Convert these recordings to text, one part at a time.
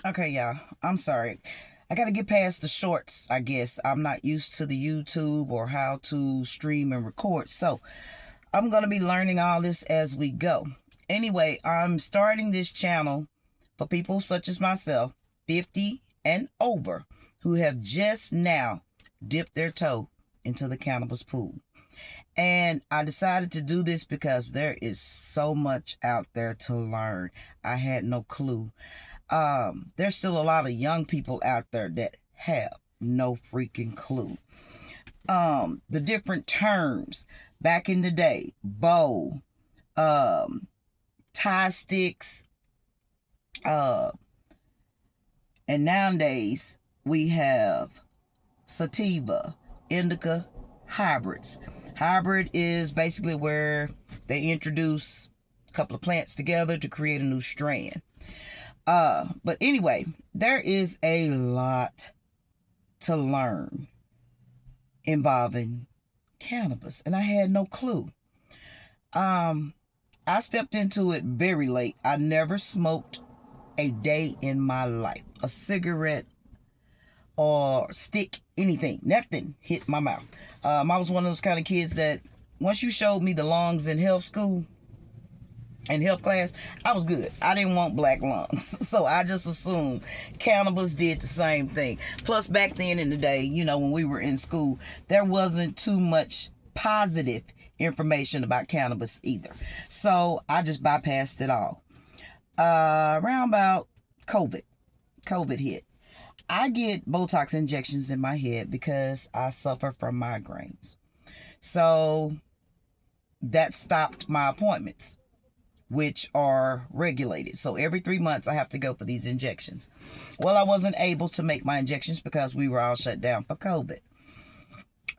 Okay, y'all. I'm sorry. I got to get past the shorts, I guess. I'm not used to the YouTube or how to stream and record. So I'm going to be learning all this as we go. Anyway, I'm starting this channel for people such as myself, 50 and over, who have just now dipped their toe into the cannabis pool. And I decided to do this because there is so much out there to learn. I had no clue. There's still a lot of young people out there that have no freaking clue. The different terms back in the day, bow, tie sticks, and nowadays we have sativa, indica, hybrids. Hybrid is basically where they introduce a couple of plants together to create a new strand. But anyway, there is a lot to learn involving cannabis, and I had no clue. I stepped into it very late. I never smoked a day in my life. A cigarette or stick, anything, nothing hit my mouth. I was one of those kind of kids that once you showed me the lungs in health school and health class, I was good. I didn't want black lungs. So I just assumed cannabis did the same thing. Plus back then in the day, when we were in school, there wasn't too much positive information about cannabis either. So I just bypassed it all. Around about COVID hit. I get Botox injections in my head because I suffer from migraines. So that stopped my appointments, which are regulated. So every 3 months I have to go for these injections. Well, I wasn't able to make my injections because we were all shut down for COVID.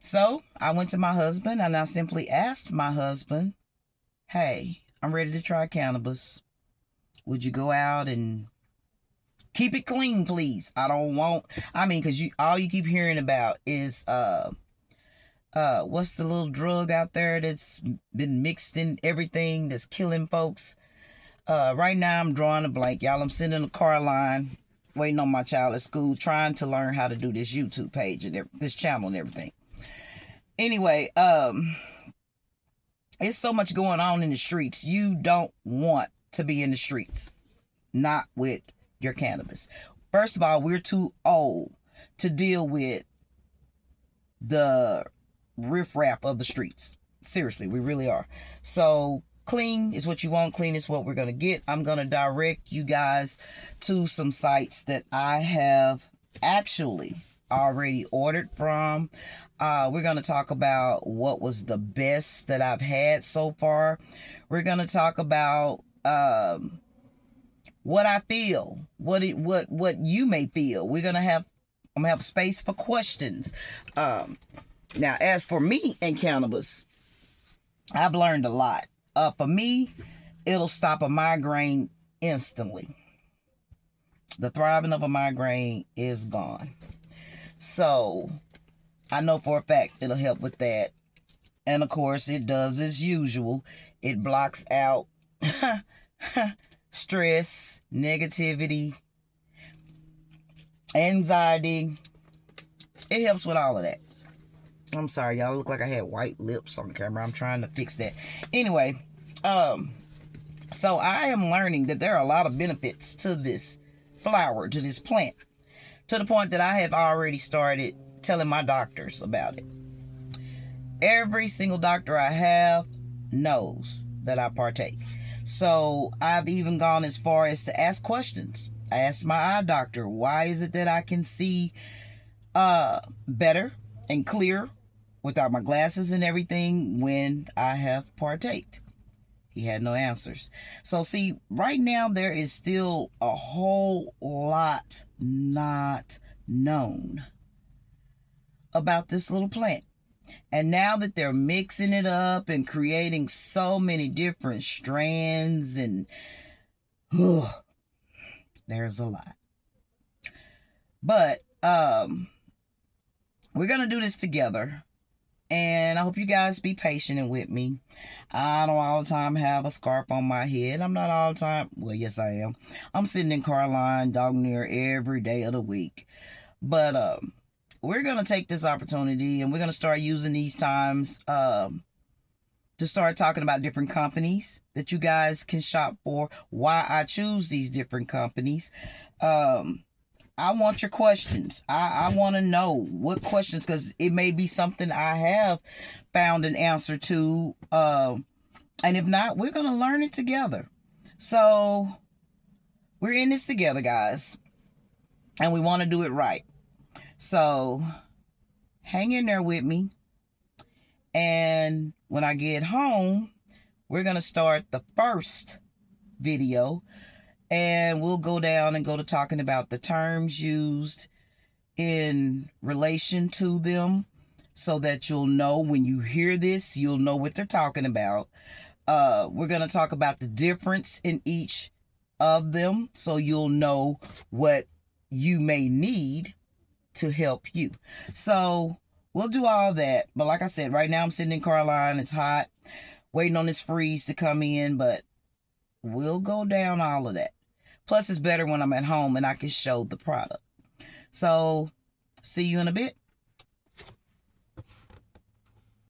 So I went to my husband and I simply asked my husband, hey, I'm ready to try cannabis. Would you go out and keep it clean, please? Because all you keep hearing about is what's the little drug out there that's been mixed in everything that's killing folks? Right now I'm drawing a blank, y'all. I'm sitting in a car line waiting on my child at school, trying to learn how to do this YouTube page and this channel and everything. Anyway, it's so much going on in the streets. You don't want to be in the streets, not with your cannabis. First of all, we're too old to deal with the riffraff of the streets. Seriously, we really are. So clean is what you want. Clean is what we're going to get. I'm going to direct you guys to some sites that I have actually already ordered from. We're going to talk about what was the best that I've had so far. We're going to talk about what I feel, what you may feel. I'm gonna have space for questions. Now, as for me and cannabis, I've learned a lot. For me, it'll stop a migraine instantly. The throbbing of a migraine is gone. So I know for a fact it'll help with that. And of course, it does as usual. It blocks out stress, negativity, anxiety. It helps with all of that. I'm sorry, y'all. Look like I had white lips on camera. I'm trying to fix that. Anyway, so I am learning that there are a lot of benefits to this flower, to this plant, to the point that I have already started telling my doctors about it. Every single doctor I have knows that I partake. So I've even gone as far as to ask questions. I asked my eye doctor, why is it that I can see better and clear without my glasses and everything when I have partaked? He had no answers. So see, right now there is still a whole lot not known about this little plant. And now that they're mixing it up and creating so many different strands and there's a lot. But we're going to do this together. And I hope you guys be patient with me. I don't all the time have a scarf on my head. I'm not all the time. Well, yes, I am. I'm sitting in Caroline, dog near every day of the week. But we're going to take this opportunity and we're going to start using these times to start talking about different companies that you guys can shop for, why I choose these different companies. I want your questions. I want to know what questions, because it may be something I have found an answer to. And if not, we're going to learn it together. So we're in this together, guys. And we want to do it right. So hang in there with me. And when I get home, we're going to start the first video. And we'll go down and go to talking about the terms used in relation to them, so that you'll know when you hear this, you'll know what they're talking about. We're going to talk about the difference in each of them, so you'll know what you may need to help you. So we'll do all that. But like I said, right now I'm sitting in Caroline. It's hot, waiting on this freeze to come in, but we'll go down all of that. Plus, it's better when I'm at home and I can show the product. So, see you in a bit.